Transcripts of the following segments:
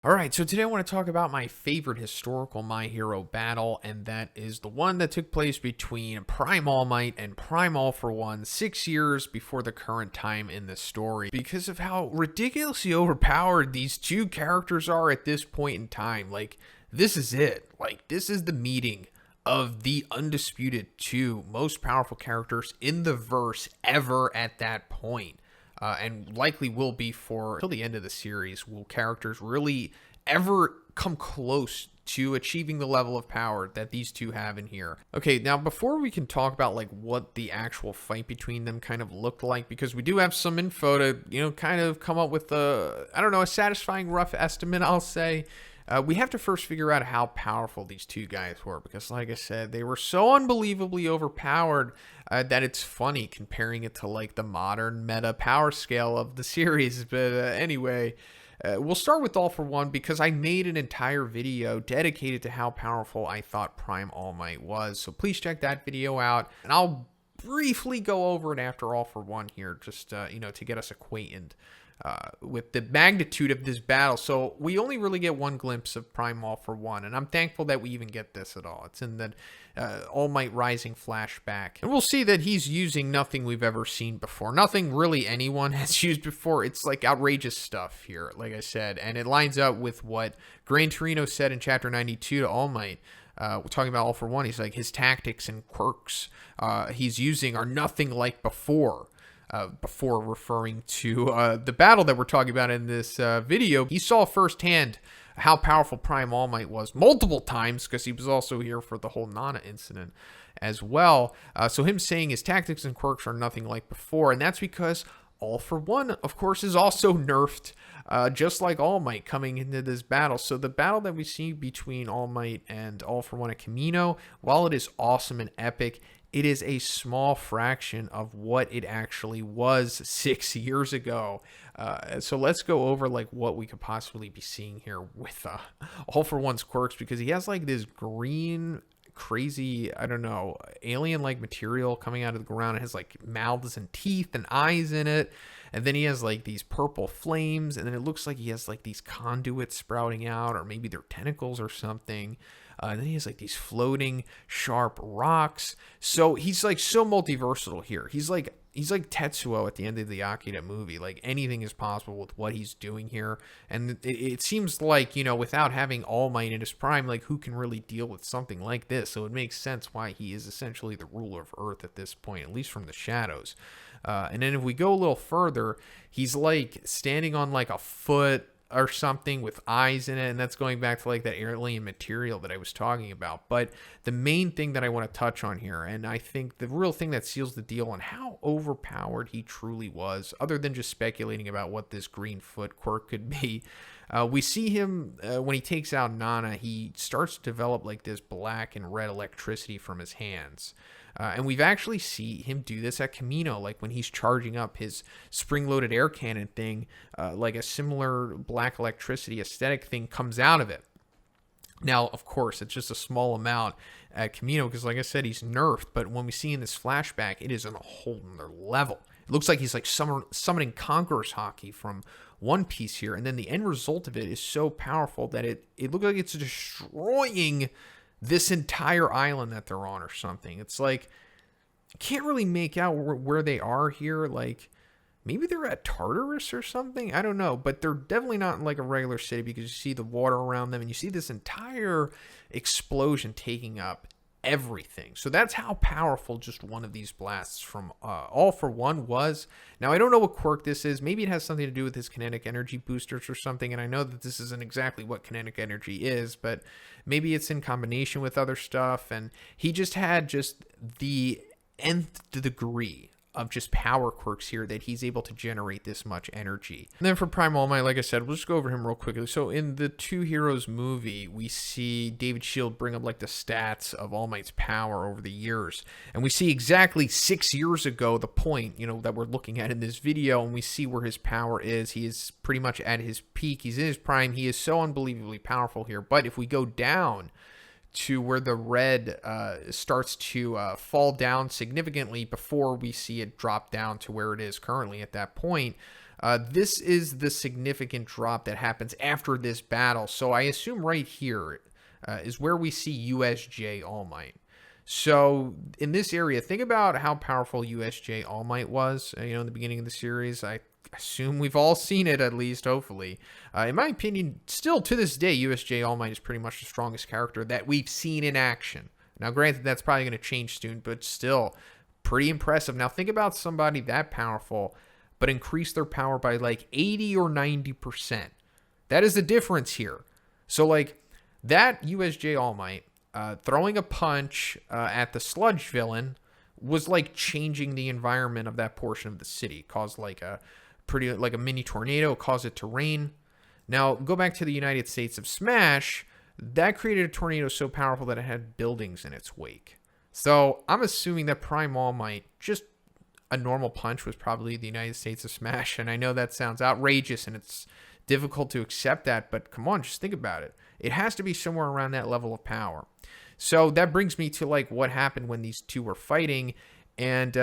All right, so today I want to talk about my favorite historical My Hero battle, and that is the one that took place between Prime All Might and Prime All For One 6 years before the current time in the story, because of how ridiculously overpowered these two characters are at this point in time. Like, this is it. Like, this is the meeting of the undisputed two most powerful characters in the verse ever at that point, and likely will be for till the end of the series. Will characters really ever come close to achieving the level of power that these two have in here? Okay, now before we can talk about like what the actual fight between them kind of looked like, because we do have some info to kind of come up with a satisfying rough estimate, I'll say. We have to first figure out how powerful these two guys were, because like I said, they were so unbelievably overpowered that it's funny comparing it to like the modern meta power scale of the series. But anyway, we'll start with All For One, because I made an entire video dedicated to how powerful I thought Prime All Might was. So please check that video out, and I'll briefly go over it after All For One here, just to get us acquainted with the magnitude of this battle. So we only really get one glimpse of Prime All For One, and I'm thankful that we even get this at all. It's in the All Might Rising flashback, and we'll see that he's using nothing we've ever seen before, nothing really anyone has used before. It's like outrageous stuff here, like I said, and it lines up with what Gran Torino said in chapter 92 to All Might. We're talking about All For One. He's like, his tactics and quirks he's using are nothing like before. Before referring to the battle that we're talking about in this video. He saw firsthand how powerful Prime All Might was multiple times, because he was also here for the whole Nana incident as well. So him saying his tactics and quirks are nothing like before, and that's because All For One, of course, is also nerfed, just like All Might coming into this battle. So the battle that we see between All Might and All For One at Kamino, while it is awesome and epic, it is a small fraction of what it actually was 6 years ago. So let's go over like what we could possibly be seeing here with All For One's quirks, because he has like this green, crazy, I don't know, alien-like material coming out of the ground. It has like mouths and teeth and eyes in it. And then he has like these purple flames, and then it looks like he has like these conduits sprouting out, or maybe they're tentacles or something. And then he has like these floating sharp rocks. So he's like so multiversatile here. He's like Tetsuo at the end of the Akira movie. Like, anything is possible with what he's doing here. And it seems like, without having All Might in his prime, like, who can really deal with something like this? So it makes sense why he is essentially the ruler of Earth at this point, at least from the shadows. And then if we go a little further, he's like standing on like a foot or something with eyes in it, and that's going back to like that alien material that I was talking about. But the main thing that I want to touch on here, and I think the real thing that seals the deal on how overpowered he truly was, other than just speculating about what this green foot quirk could be, we see him when he takes out Nana, he starts to develop like this black and red electricity from his hands. And we've actually seen him do this at Kamino, like when he's charging up his spring-loaded air cannon thing, like a similar black electricity aesthetic thing comes out of it. Now, of course, it's just a small amount at Kamino, because like I said, he's nerfed, but when we see in this flashback, it is on a whole nother level. It looks like he's like summoning Conqueror's Haki from One Piece here, and then the end result of it is so powerful that it looks like it's destroying this entire island that they're on or something. It's like, I can't really make out where they are here. Like, maybe they're at Tartarus or something. I don't know, but they're definitely not in like a regular city, because you see the water around them and you see this entire explosion taking up everything. So that's how powerful just one of these blasts from All For One was. Now, I don't know what quirk this is. Maybe it has something to do with his kinetic energy boosters or something, and I know that this isn't exactly what kinetic energy is, but maybe it's in combination with other stuff, and he just had just the nth degree of just power quirks here that he's able to generate this much energy. And then for Prime All Might, like I said, we'll just go over him real quickly. So in the Two Heroes movie, we see David Shield bring up like the stats of All Might's power over the years. And we see exactly 6 years ago, the point, that we're looking at in this video, and we see where his power is. He is pretty much at his peak. He's in his prime. He is so unbelievably powerful here. But if we go down to where the red starts to fall down significantly before we see it drop down to where it is currently at that point, This is the significant drop that happens after this battle. So I assume right here is where we see USJ All Might. So in this area, think about how powerful USJ All Might was, in the beginning of the series. I assume we've all seen it, at least, hopefully. In my opinion, still to this day, USJ All Might is pretty much the strongest character that we've seen in action. Now, granted, that's probably going to change soon, but still pretty impressive. Now, think about somebody that powerful, but increase their power by like 80 or 90%. That is the difference here. So, like, that USJ All Might, throwing a punch at the sludge villain was like changing the environment of that portion of the city. Caused like a mini tornado, caused it to rain. Now go back to the United States of Smash. That created a tornado so powerful that it had buildings in its wake. So I'm assuming that Prime All Might, just a normal punch, was probably the United States of Smash. And I know that sounds outrageous and it's difficult to accept that, but come on, just think about it. It has to be somewhere around that level of power. So that brings me to like what happened when these two were fighting, and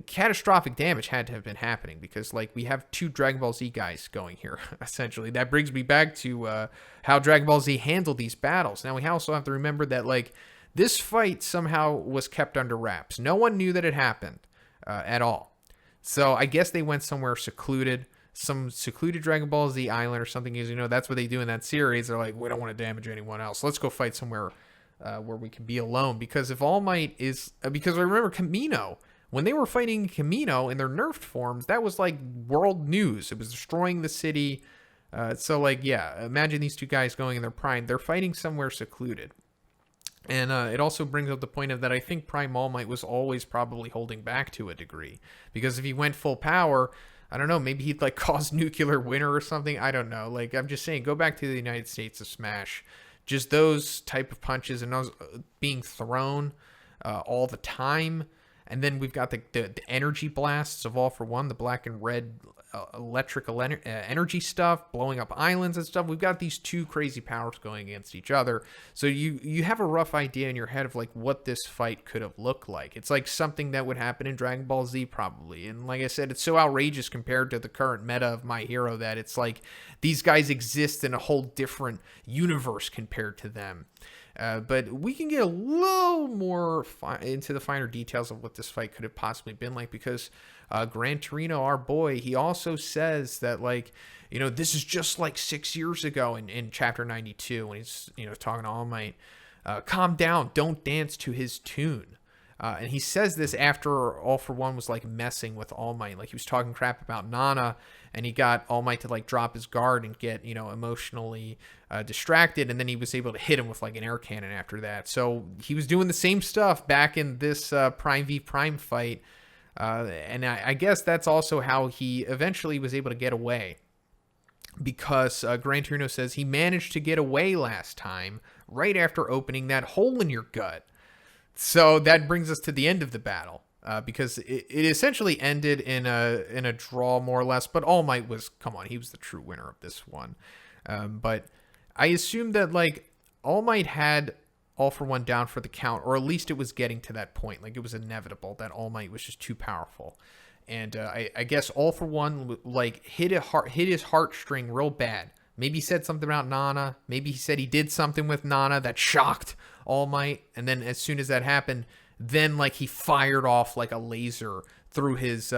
catastrophic damage had to have been happening because like we have two Dragon Ball Z guys going here, essentially. That brings me back to how Dragon Ball Z handled these battles. Now we also have to remember that like this fight somehow was kept under wraps. No one knew that it happened at all. So I guess they went somewhere secluded, some secluded Dragon Ball Z island or something, because that's what they do in that series. They're like, we don't want to damage anyone else. Let's go fight somewhere where we can be alone. Because if All Might is, because I remember Kamino, when they were fighting Kamino in their nerfed forms, that was like world news. It was destroying the city. So like, yeah, imagine these two guys going in their prime. They're fighting somewhere secluded. And it also brings up the point of that I think Prime All Might was always probably holding back to a degree. Because if he went full power, I don't know, maybe he'd like cause nuclear winter or something. I don't know. Like, I'm just saying, go back to the United States of Smash. Just those type of punches and those being thrown all the time. And then we've got the energy blasts of All for One, the black and red electrical energy stuff, blowing up islands and stuff. We've got these two crazy powers going against each other. So you have a rough idea in your head of like what this fight could have looked like. It's like something that would happen in Dragon Ball Z probably. And like I said, it's so outrageous compared to the current meta of My Hero that it's like these guys exist in a whole different universe compared to them. But we can get a little more into the finer details of what this fight could have possibly been like, because Gran Torino, our boy, he also says that, like, this is just like 6 years ago in Chapter 92 when he's, talking to All Might. Calm down, don't dance to his tune. And he says this after All for One was like messing with All Might. Like he was talking crap about Nana, and he got All Might to like drop his guard and get, emotionally distracted. And then he was able to hit him with like an air cannon after that. So he was doing the same stuff back in this Prime v Prime fight. And I guess that's also how he eventually was able to get away. Because Gran Torino says he managed to get away last time right after opening that hole in your gut. So that brings us to the end of the battle, because it essentially ended in a draw, more or less. But All Might was, come on, he was the true winner of this one. But I assume that like All Might had All for One down for the count, or at least it was getting to that point. Like it was inevitable that All Might was just too powerful. And I guess All for One like hit his heartstring real bad. Maybe he said something about Nana. Maybe he said he did something with Nana that shocked All Might. And then as soon as that happened, then like he fired off like a laser through his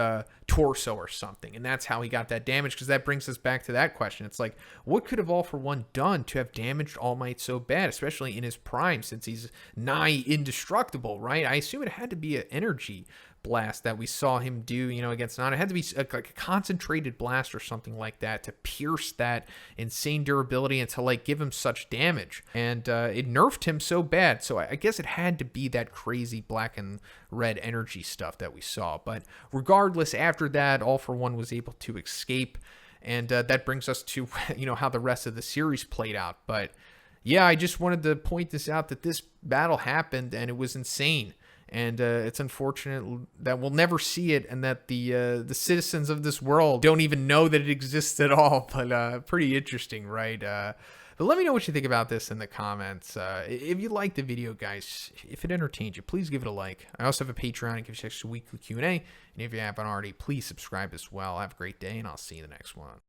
torso or something. And that's how he got that damage, because that brings us back to that question. It's like, what could have All for One done to have damaged All Might so bad, especially in his prime, since he's nigh indestructible, right? I assume it had to be an energy blast that we saw him do, against Nana. It had to be like a concentrated blast or something like that to pierce that insane durability and to like give him such damage. And it nerfed him so bad. So I guess it had to be that crazy black and red energy stuff that we saw. But regardless, after that, All for One was able to escape. And that brings us to, how the rest of the series played out. But yeah, I just wanted to point this out, that this battle happened and it was insane. And it's unfortunate that we'll never see it, and that the citizens of this world don't even know that it exists at all. But pretty interesting, right? But But let me know what you think about this in the comments. If you like the video, guys, if it entertained you, please give it a like. I also have a Patreon. It gives you extra weekly Q&A. And if you haven't already, please subscribe as well. Have a great day, and I'll see you in the next one.